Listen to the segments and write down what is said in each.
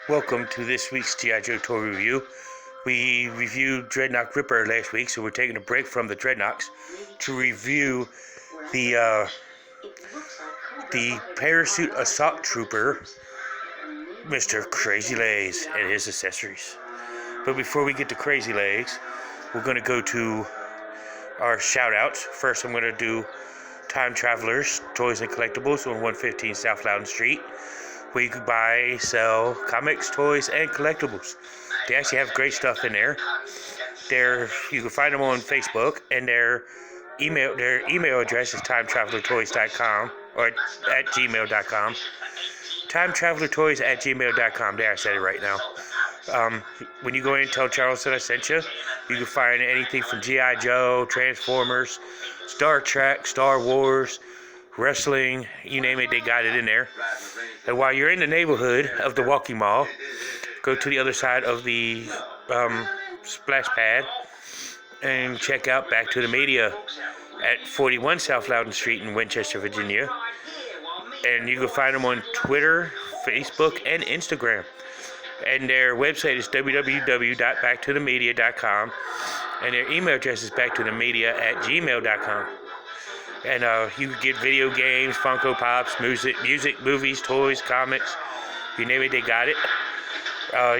Welcome to this week's G.I. Joe toy review. We reviewed Dreadnought Ripper last week, so we're taking a break from the Dreadnoughts to review the Parachute Assault Trooper, Mr. Crazy Legs, and his accessories. But before we get to Crazy Legs, we're going to go to our shout-outs. First, I'm going to do Time Travelers, Toys and Collectibles on 115 South Loudon Street, where you can buy, sell comics, toys, and collectibles. They actually have great stuff in there. You can find them on Facebook, and their email address is timetravelertoys.com or at gmail.com. Timetravelertoys@gmail.com. There, I said it right now. When you go in and tell Charles that I sent you, you can find anything from G.I. Joe, Transformers, Star Trek, Star Wars, wrestling, you name it, they got it in there. And while you're in the neighborhood of the Walking Mall, go to the other side of the splash pad and check out Back to the Media at 41 South Loudon Street in Winchester, Virginia. And you can find them on Twitter, Facebook, and Instagram. And their website is www.backtothemedia.com, and their email address is backtothemedia@gmail.com. And you can get video games, Funko Pops, music, movies, toys, comics, you name it, they got it.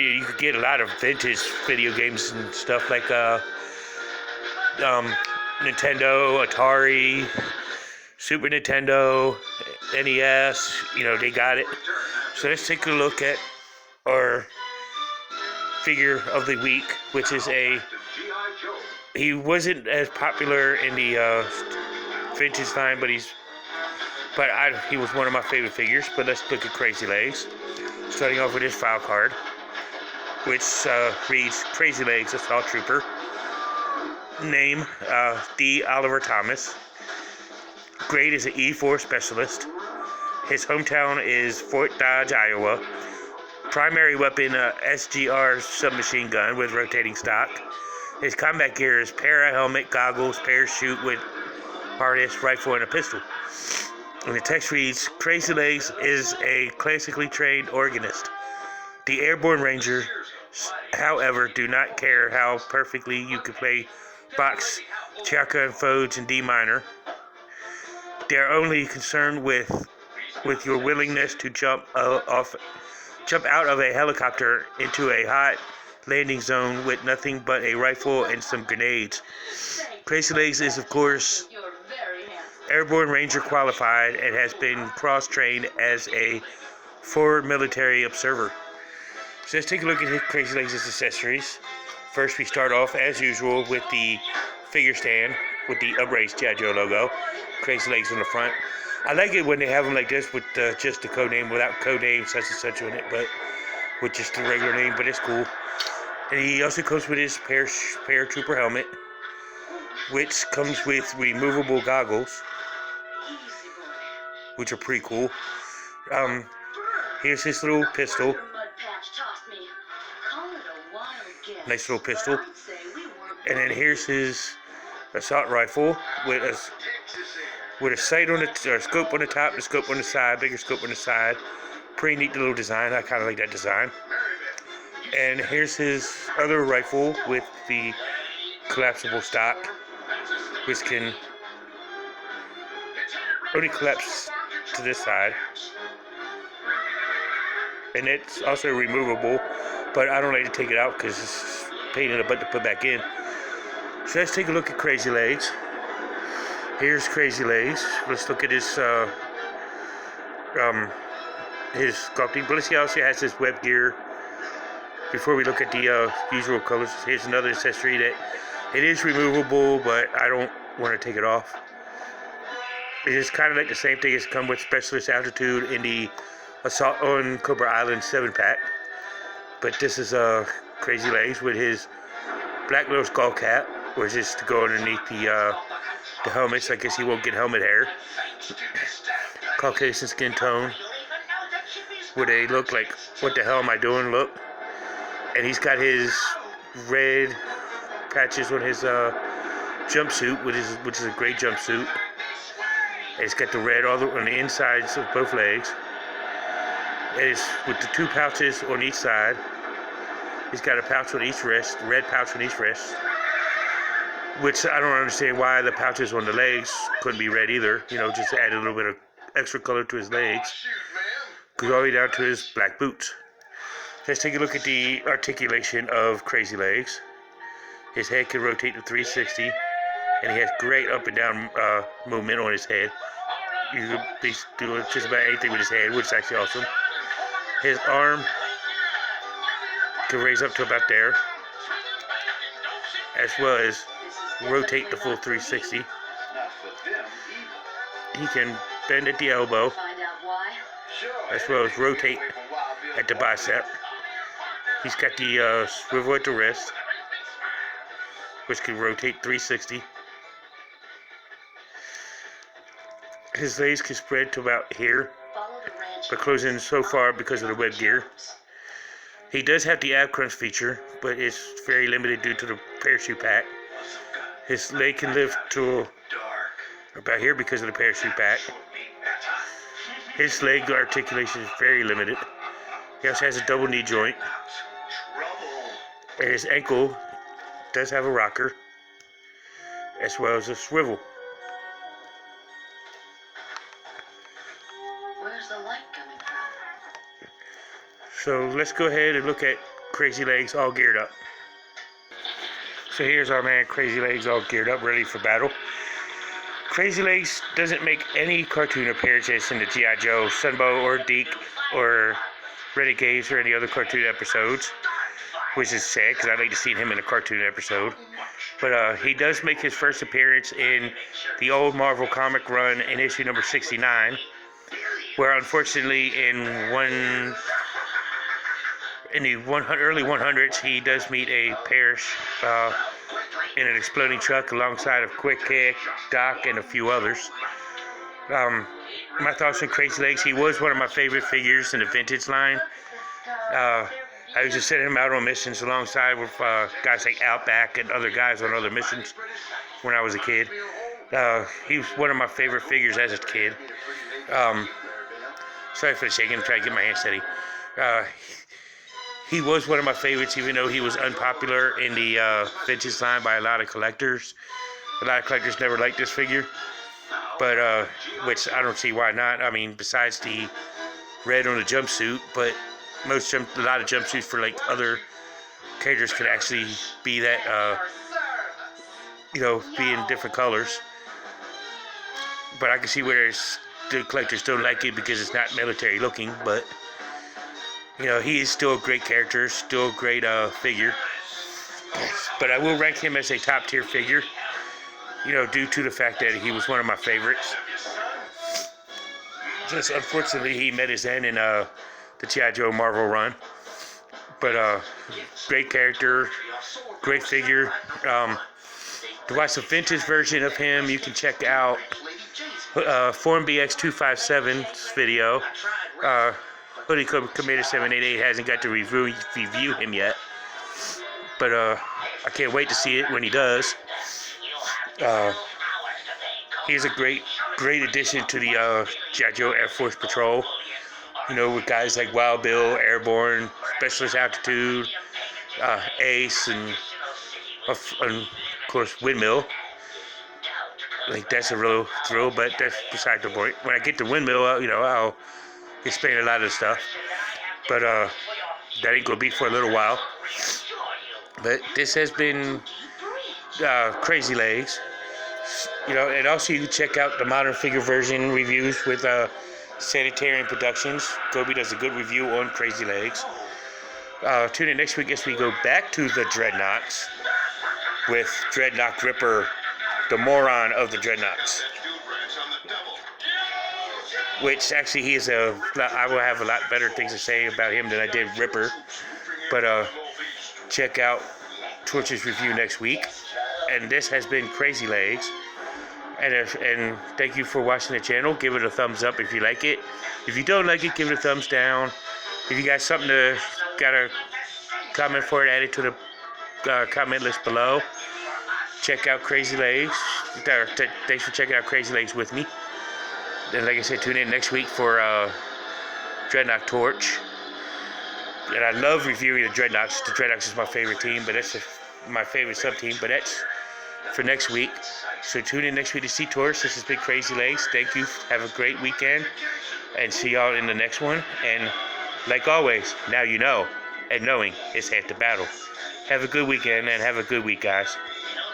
You could get a lot of vintage video games and stuff like Nintendo, Atari, Super Nintendo, NES, they got it. So let's take a look at our figure of the week, which is he wasn't as popular in the vintage line, but he was one of my favorite figures. But let's look at Crazy Legs, starting off with his file card, which reads Crazy Legs Assault Trooper. Name, D. Oliver Thomas. Grade is an E4 specialist. His hometown is Fort Dodge, Iowa. Primary weapon, SGR submachine gun with rotating stock. His combat gear is para helmet, goggles, parachute with harness, rifle, and a pistol. And the text reads, Crazy Legs is a classically trained organist. The Airborne Rangers, however, do not care how perfectly you can play Bach's Chaca and Fodes in D minor. They are only concerned with your willingness to jump out of a helicopter into a hot landing zone with nothing but a rifle and some grenades. Crazy Legs is, of course, Airborne Ranger qualified and has been cross-trained as a forward military observer. So let's take a look at Crazy Legs' accessories. First, we start off, as usual, with the figure stand with the upraised G.I. Joe logo. Crazy Legs on the front. I like it when they have them like this with just the code name, without code name such and such on it, but with just the regular name, but it's cool. And he also comes with his paratrooper helmet, which comes with removable goggles, which are pretty cool. Here's his little pistol. Nice little pistol. And then here's his assault rifle with a sight on the scope on the top, the scope on the side, bigger scope on the side. Pretty neat little design. I kind of like that design. And here's his other rifle with the collapsible stock, which can only collapse to this side. And it's also removable, but I don't like to take it out because it's a pain in the butt to put back in. So let's take a look at Crazy Legs. Here's Crazy Legs. Let's look at his sculpting. But let's see, he also has his web gear. Before we look at the usual colors, here's another accessory that it is removable, but I don't want to take it off. It's kind of like the same thing as come with Specialist Altitude in the Assault on Cobra Island 7-pack. But this is Crazy Legs with his black little skull cap, which is to go underneath the helmets. I guess he won't get helmet hair. Caucasian skin tone with a look like, what the hell am I doing look. And he's got his red patches on his jumpsuit, which is a great jumpsuit. And he's got the red on the insides of both legs. is with the 2 pouches on each side. He's got a pouch on each wrist, red pouch on each wrist, which I don't understand why the pouches on the legs couldn't be red either. You know, just add a little bit of extra color to his legs. Goes all the way down to his black boots. Let's take a look at the articulation of Crazy Legs. His head can rotate to 360, and he has great up and down movement on his head. You can be doing just about anything with his head, which is actually awesome. His arm can raise up to about there, as well as rotate the full 360. He can bend at the elbow, as well as rotate at the bicep. He's got the swivel at the wrist, which can rotate 360. His legs can spread to about here, but closing so far because of the web gear. He does have the ab crunch feature, but it's very limited due to the parachute pack. His leg can lift to about here because of the parachute pack. His leg articulation is very limited. He also has a double knee joint. And his ankle does have a rocker, as well as a swivel. Where's the light coming from? So let's go ahead and look at Crazy Legs all geared up. So here's our man Crazy Legs all geared up, ready for battle. Crazy Legs doesn't make any cartoon appearances in the G.I. Joe, Sunbow, or Deke, or Renegades, or any other cartoon episodes, which is sad because I'd like to see him in a cartoon episode. But he does make his first appearance in the old Marvel comic run in issue number 69, where unfortunately in the early 100s he does meet a Parrish in an exploding truck alongside of Quick Kick, Doc, and a few others. My thoughts on Crazy Legs: he was one of my favorite figures in the vintage line. I used to send him out on missions alongside with guys like Outback and other guys on other missions when I was a kid. He was one of my favorite figures as a kid. Sorry for the shaking, I'm trying to get my hand steady. He was one of my favorites, even though he was unpopular in the vintage line by a lot of collectors. A lot of collectors never liked this figure, but which I don't see why not. I mean, besides the red on the jumpsuit, but a lot of jumpsuits for like other characters could actually be that, be in different colors. But I can see where the collectors don't like it because it's not military looking, but he is still a great character, still a great figure. But I will rank him as a top tier figure, due to the fact that he was one of my favorites. Just unfortunately, he met his end in the G.I. Joe Marvel run. But great character, great figure. To watch the vintage version of him, you can check out FormBX257's video. Hoodie Commander 788 hasn't got to review him yet, but I can't wait to see it when he does. He's a great addition to the G.I. Joe Air Force Patrol. With guys like Wild Bill, Airborne, Specialist Altitude, Ace, and of course Windmill. Like, that's a real thrill, but that's beside the point. When I get to Windmill, I'll explain a lot of the stuff, but that ain't gonna be for a little while. But this has been Crazy Legs, and also you can check out the modern figure version reviews with Sanitarian Productions. Kobe does a good review on Crazy Legs. Tune in next week as we go back to the Dreadnoks with Dreadnok Ripper, the moron of the Dreadnoks. Which actually I will have a lot better things to say about him than I did Ripper. But check out Torch's review next week. And this has been Crazy Legs. And thank you for watching the channel. Give it a thumbs up if you like it. If you don't like it, give it a thumbs down. If you got something got a comment for it, add it to the comment list below. Check out Crazy Legs. Thanks for checking out Crazy Legs with me. And like I said, tune in next week for Dreadnought Torch. And I love reviewing the Dreadnoughts. The Dreadnoughts is my favorite team, but that's my favorite sub-team. But that's for next week. So tune in next week to see Taurus. This is Big Crazy Lace. Thank you. Have a great weekend. And see y'all in the next one. And like always, now you know. And knowing is half the battle. Have a good weekend and have a good week, guys.